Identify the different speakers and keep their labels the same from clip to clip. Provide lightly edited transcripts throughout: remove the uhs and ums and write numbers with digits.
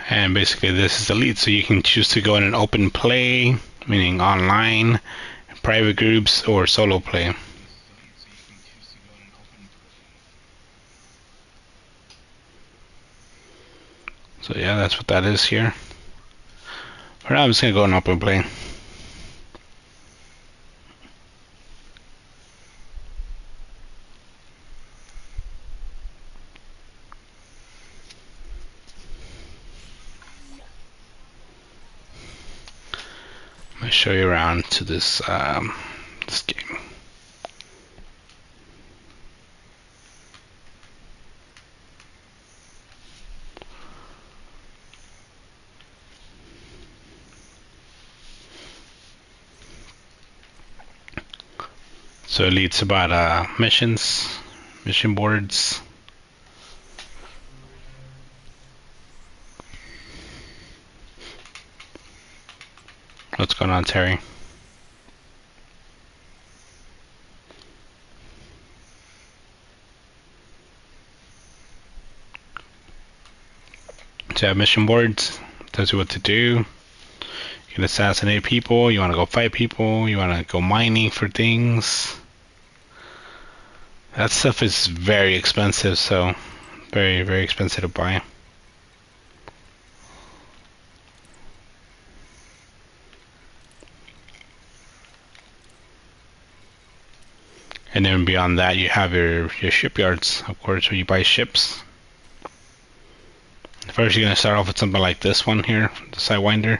Speaker 1: And basically this is elite, so you can choose to go in an open play, meaning online, private groups, or solo play. So yeah, that's what that is here. For now I'm just gonna go in open play. I'm gonna show you around to this this game. So Elite's about missions, mission boards. What's going on, Terry? So you have mission boards, tells you what to do. You can assassinate people, you want to go fight people, you want to go mining for things. That stuff is very expensive, so very, very expensive to buy. And then beyond that, you have your shipyards, of course, where you buy ships. First, you're going to start off with something like this one here, the Sidewinder.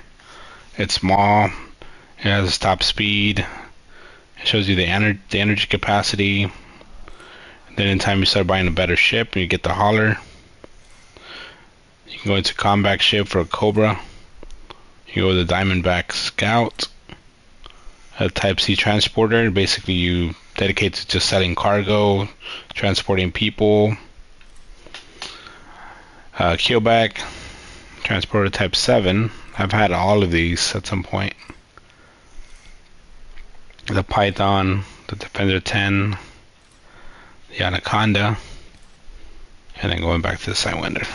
Speaker 1: It's small, it has a top speed, it shows you the energy capacity. Then in time you start buying a better ship and you get the hauler. You can go into combat ship for a Cobra. You go with the Diamondback Scout. A Type C transporter. Basically you dedicate to just selling cargo, transporting people. Keelback transporter Type 7. I've had all of these at some point. The Python, the Defender 10, the Anaconda, and then going back to the Sidewinder.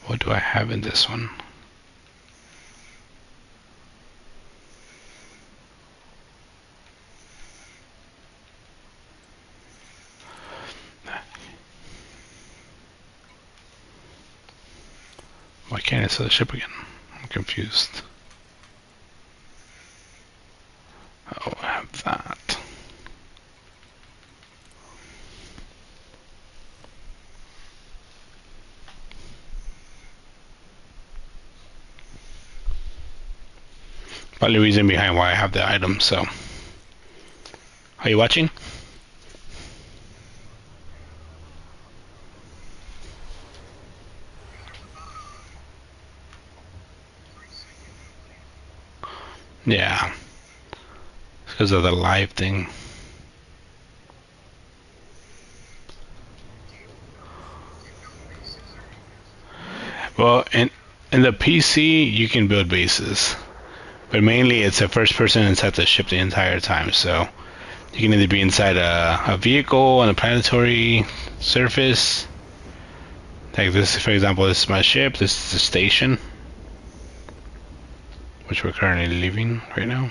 Speaker 1: What do I have in this one? Why can't I sell the ship again? I'm confused. Oh, I have that. Probably the reason behind why I have the item, so. Are you watching? Yeah. It's because of the live thing. Well, in the PC, you can build bases. But mainly it's a first person inside the ship the entire time, so you can either be inside a vehicle on a planetary surface. Like this, for example, this is my ship, this is the station, which we're currently leaving right now.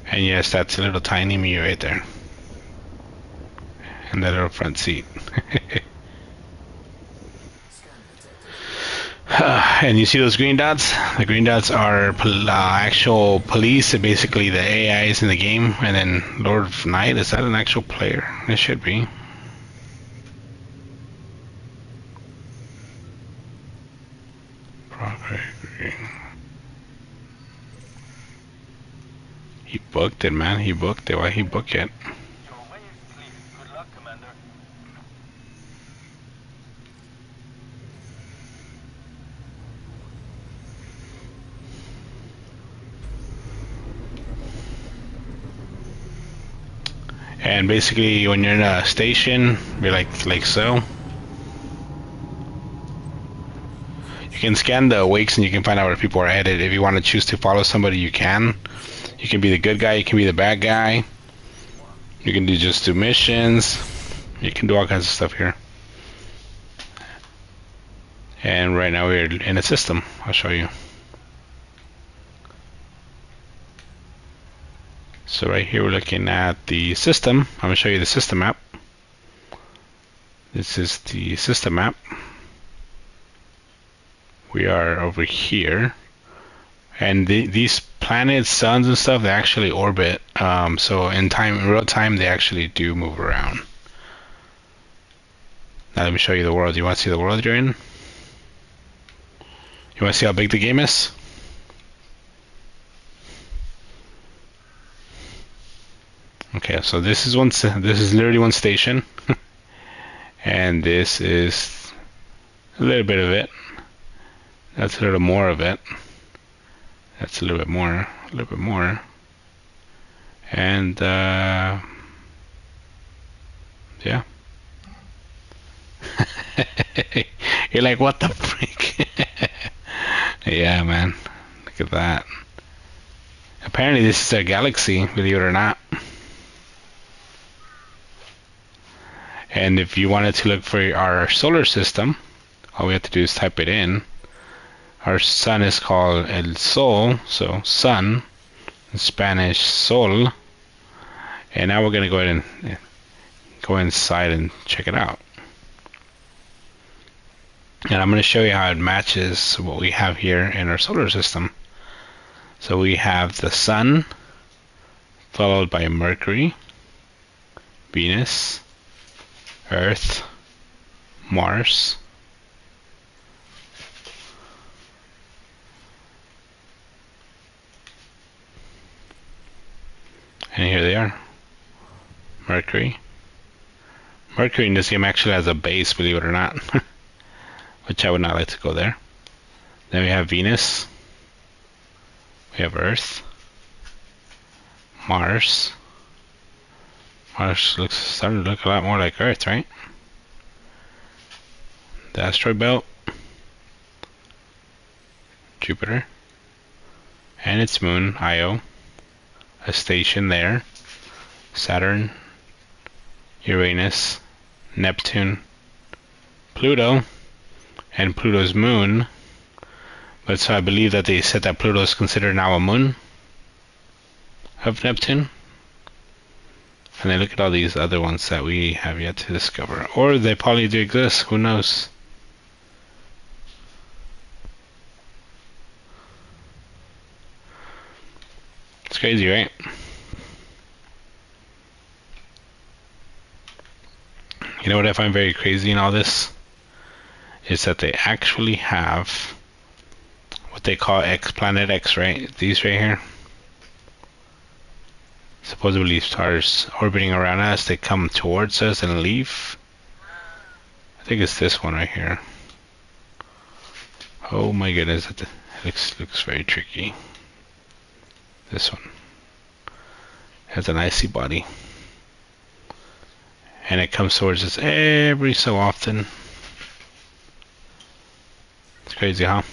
Speaker 1: And yes, that's a little tiny me right there. And that little front seat. And you see those green dots? The green dots are actual police, basically the AIs in the game. And then Lord of Night, is that an actual player? It should be. He booked it, man. He booked it. Why he book it? And basically, when you're in a station, you're like so. You can scan the wakes and you can find out where people are headed. If you want to choose to follow somebody, you can. You can be the good guy, you can be the bad guy. You can just do missions. You can do all kinds of stuff here. And right now we're in a system. I'll show you. So right here we're looking at the system. I'm going to show you the system map. This is the system map. We are over here. And these planets, suns and stuff, they actually orbit. So in real time, they actually do move around. Now let me show you the world. You want to see the world you're in? You want to see how big the game is? Okay, so this is literally one station, and this is a little bit of it. That's a little more of it. That's a little bit more, and yeah. You're like, what the freak? Yeah, man. Look at that. Apparently, this is a galaxy, believe it or not. And if you wanted to look for our solar system, all we have to do is type it in. Our sun is called El Sol, so sun, in Spanish Sol. And now we're going to go ahead and go inside and check it out. And I'm going to show you how it matches what we have here in our solar system. So we have the sun, followed by Mercury, Venus, Earth, Mars, and here they are. Mercury. Mercury in this game actually has a base, believe it or not, which I would not like to go there. Then we have Venus, we have Earth, Mars. Mars starting to look a lot more like Earth, right? The asteroid belt, Jupiter, and its moon, Io, a station there, Saturn, Uranus, Neptune, Pluto, and Pluto's moon. But so I believe that they said that Pluto is considered now a moon of Neptune. And then look at all these other ones that we have yet to discover. Or they probably do exist, who knows? It's crazy, right? You know what I find very crazy in all this? Is that they actually have what they call Planet X, right? These right here. Supposedly stars orbiting around us, they come towards us and leave. I think it's this one right here. Oh my goodness, it looks very tricky. This one has an icy body, and it comes towards us every so often. It's crazy, huh?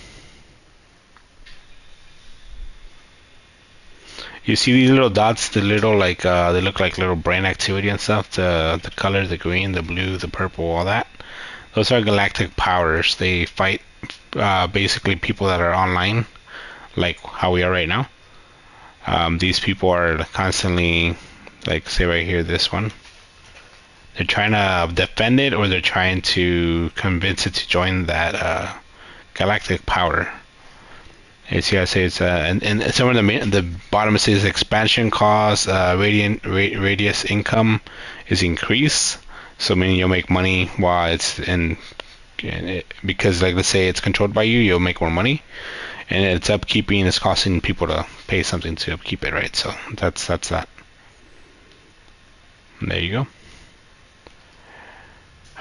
Speaker 1: You see these little dots, the little they look like little brain activity and stuff. The color, the green, the blue, the purple, all that. Those are galactic powers. They fight basically people that are online, like how we are right now. These people are constantly, like say right here, this one. They're trying to defend it, or they're trying to convince it to join that galactic power. As you guys say, it's and somewhere in the bottom it says expansion cost, radius income is increased. So meaning you'll make money while it's because like let's say it's controlled by you, you'll make more money, and its upkeeping is costing people to pay something to upkeep it, right? So that's that. And there you go.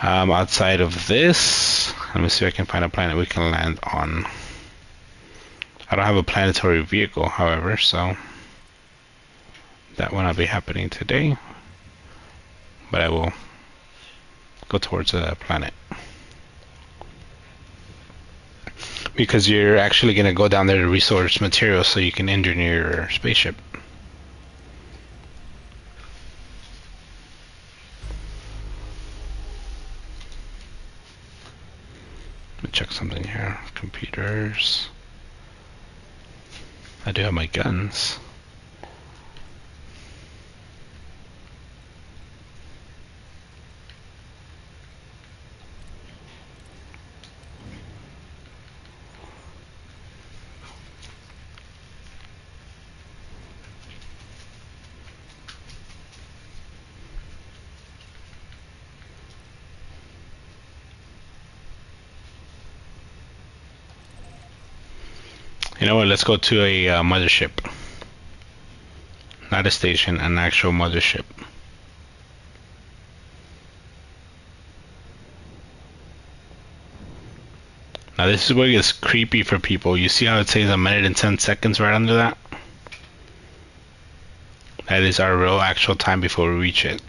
Speaker 1: Outside of this, let me see if I can find a planet we can land on. I don't have a planetary vehicle, however, so that will not be happening today. but I will go towards the planet. Because you're actually going to go down there to resource materials so you can engineer your spaceship. Let me check something here. Computers. I do have my guns. You know what, let's go to a mothership. Not a station, an actual mothership. Now this is where it gets creepy for people. You see how it says 1 minute and 10 seconds right under that? That is our real actual time before we reach it.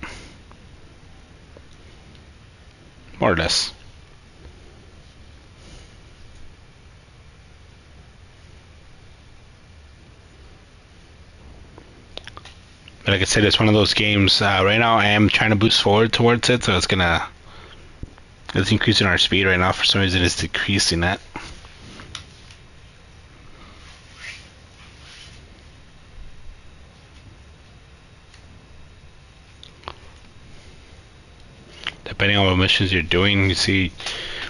Speaker 1: More or less. But like I said, it's one of those games. Right now I am trying to boost forward towards it, so it's increasing our speed right now. For some reason it's decreasing that. Depending on what missions you're doing, you see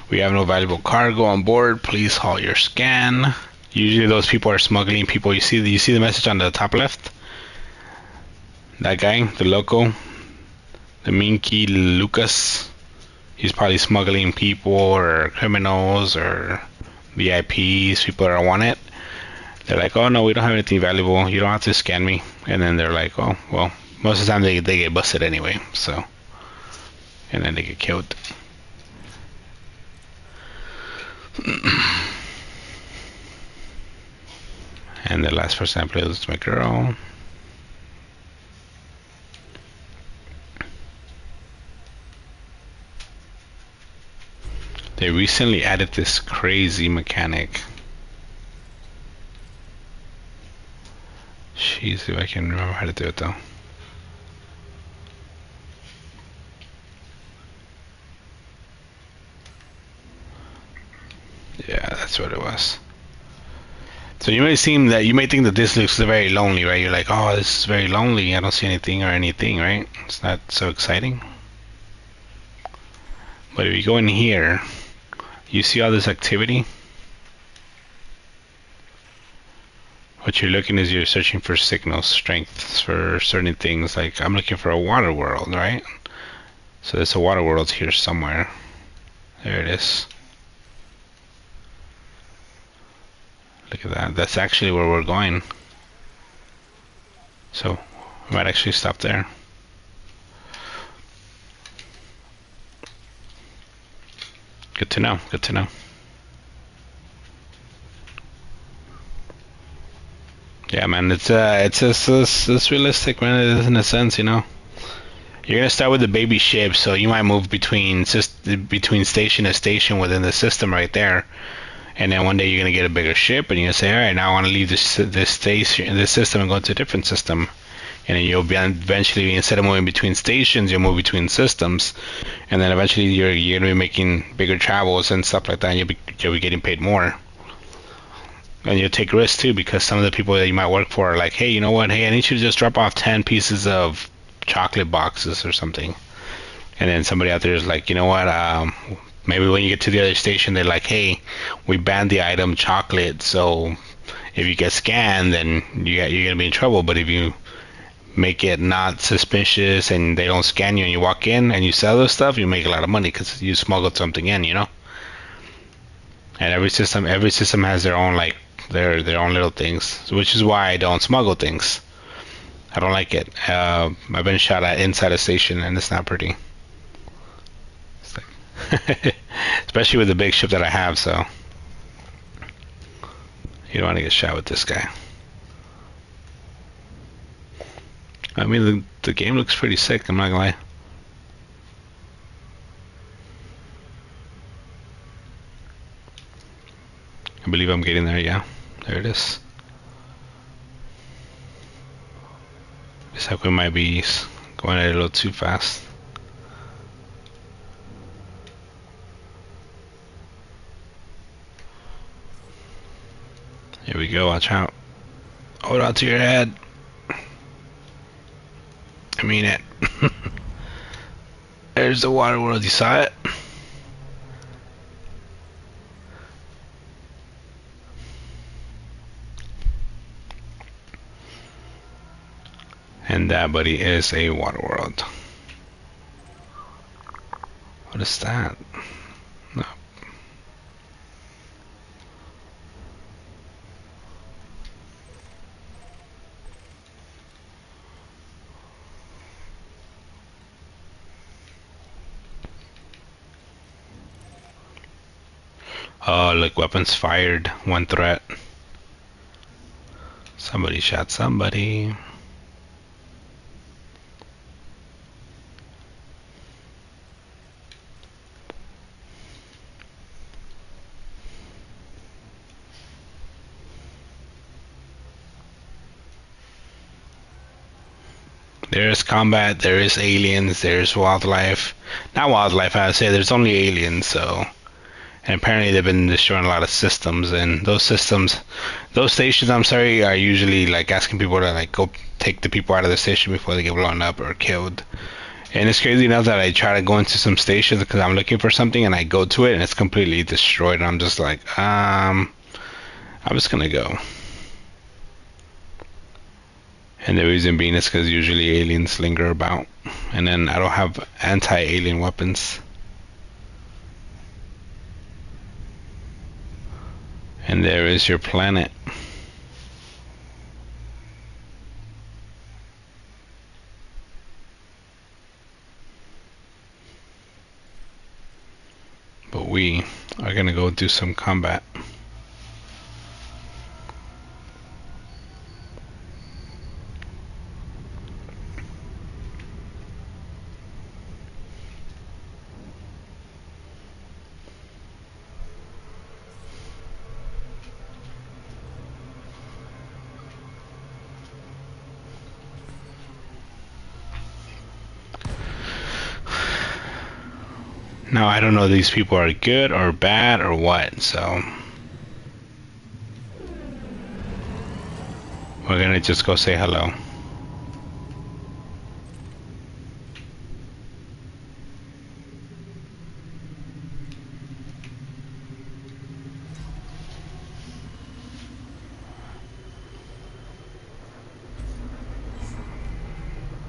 Speaker 1: we have no valuable cargo on board. Please halt your scan. Usually those people are smuggling people. You see the message on the top left? That guy, the loco, the Minky Lucas, he's probably smuggling people or criminals or VIPs, people that want it. They're like, oh no, we don't have anything valuable, you don't have to scan me. And then they're like, oh well, most of the time they get busted anyway, so, and then they get killed. And the last person I played was my girl. They recently added this crazy mechanic. Jeez, if I can remember how to do it though. Yeah, that's what it was. So you may think that this looks very lonely, right? You're like, oh, this is very lonely. I don't see anything or anything, right? It's not so exciting. But if you go in here, you see all this activity. What you're looking is you're searching for signal strengths for certain things. Like I'm looking for a water world, right? So there's a water world here somewhere. There it is. Look at that. That's actually where we're going. So we might actually stop there. Good to know. Good to know. Yeah, man. It's realistic, man. It is in a sense, you know. You're gonna start with the baby ship, so you might move between station to station within the system right there. And then one day you're gonna get a bigger ship, and you're gonna say, all right, now I want to leave this system and go to a different system. And then you'll be eventually, instead of moving between stations, you'll move between systems, and then eventually you're gonna be making bigger travels and stuff like that. And you'll be getting paid more, and you'll take risks too, because some of the people that you might work for are like, hey, you know what? Hey, I need you to just drop off 10 pieces of chocolate boxes or something. And then somebody out there is like, you know what? Maybe when you get to the other station, they're like, hey, we banned the item chocolate, so if you get scanned, then you're gonna be in trouble. But if you make it not suspicious and they don't scan you and you walk in and you sell this stuff, you make a lot of money because you smuggled something in, you know. And every system has their own, like, their own little things, which is why I don't smuggle things. I don't like it. I've been shot at inside a station and it's not pretty. It's like especially with the big ship that I have, so you don't want to get shot with this guy. I mean, the game looks pretty sick, I'm not gonna lie. believe I'm getting there, yeah. There it is. Looks like we might be going a little too fast. Here we go, watch out. Hold on to your head. I mean it. There's the water world, you saw it? And that, buddy, is a water world. What is that? No. Oh, look, weapons fired. One threat. Somebody shot somebody. There is combat, there is aliens, there's wildlife. Not wildlife, I would say there's only aliens, so. And apparently they've been destroying a lot of systems, and those stations, I'm sorry, are usually like asking people to like go take the people out of the station before they get blown up or killed. And it's crazy enough that I try to go into some stations because I'm looking for something, and I go to it and it's completely destroyed, and I'm just like, I'm just gonna go. And the reason being is because usually aliens linger about, and then I don't have anti-alien weapons. And there is your planet. But we are gonna go do some combat. Now I don't know if these people are good or bad or what, so we're gonna just go say hello.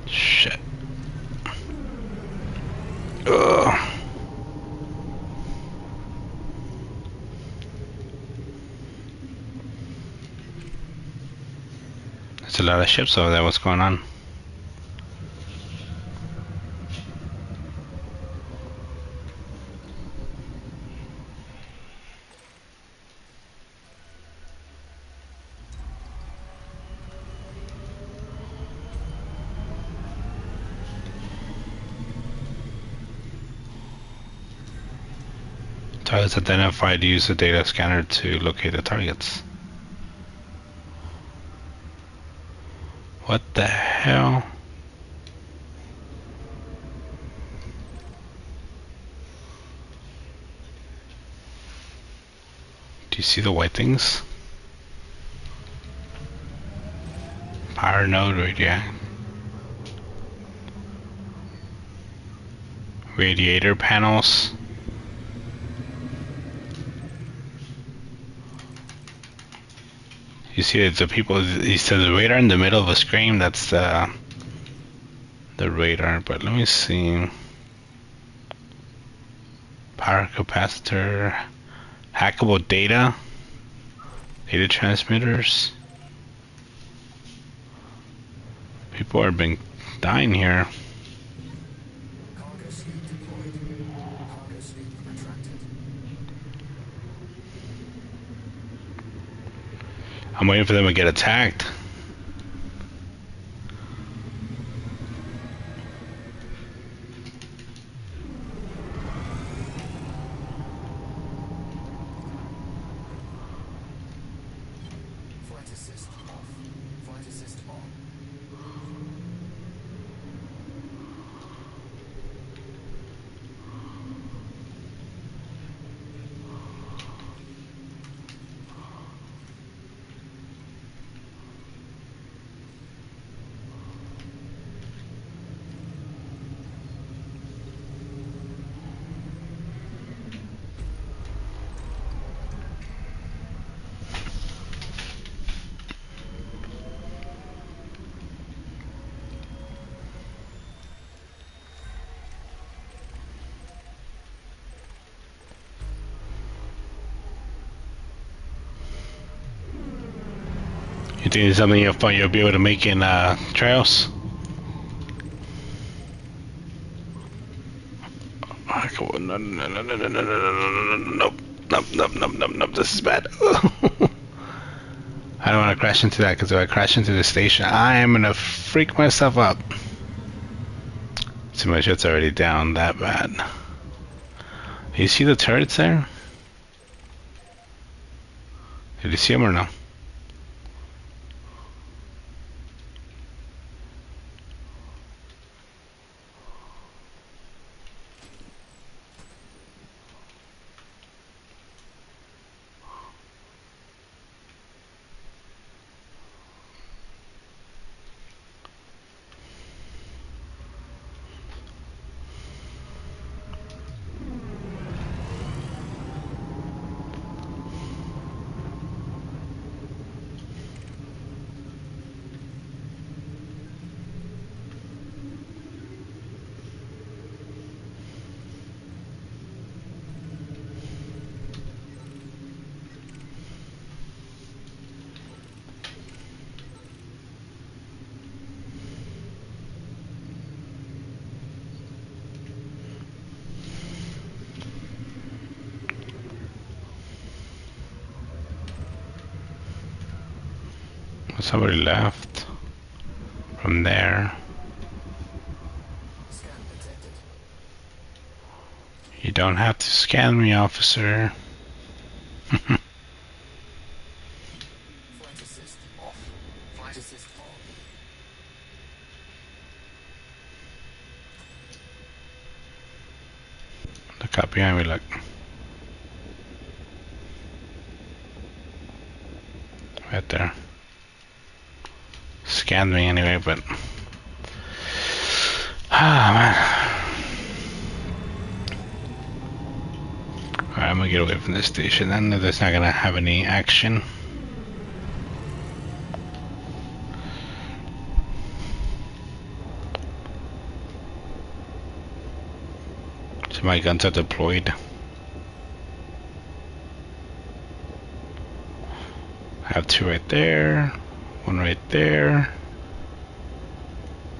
Speaker 1: Shit. Ugh. There's a lot of ships over there. What's going on? Targets identified. Use the data scanner to locate the targets. What the hell? Do you see the white things? Power node radiator panels. You see the people, he said the radar in the middle of a screen, that's the radar, but let me see. Power capacitor, hackable data transmitters. People are been dying here. I'm waiting for them to get attacked. You think it's something you'll be able to make in Trials? Oh, come on. No, no, no, no, no, no, no, no, no, nope, nope, nope, nope, nope, this is bad. I don't want to crash into that, because if I crash into the station, I'm gonna freak myself up. See, my shit's already down that bad. You see the turrets there? Did you see them or no? Somebody left from there. You don't have to scan me, officer. Look up behind me, look. Right there. Scanned me anyway, but man. Alright, I'm gonna get away from this station then. That's not gonna have any action. So my guns are deployed. I have two right there. One right there.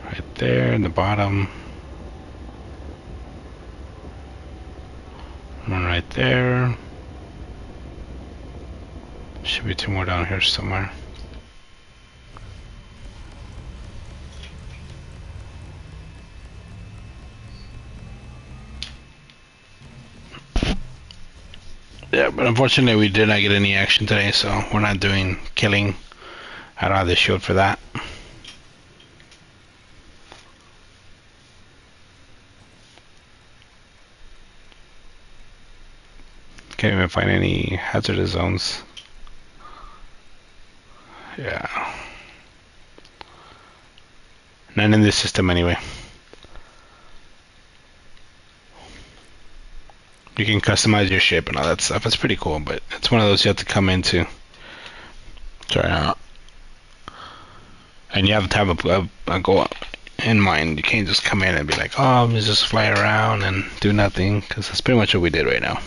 Speaker 1: Right there in the bottom. One right there. Should be two more down here somewhere. Yeah, but unfortunately we did not get any action today, so we're not doing killing. I don't have the shield for that. Can't even find any hazardous zones. Yeah. None in this system anyway. You can customize your ship and all that stuff. It's pretty cool, but it's one of those you have to come into. Try out. And you have to have a goal in mind. You can't just come in and be like, oh, let's just fly around and do nothing, because that's pretty much what we did right now.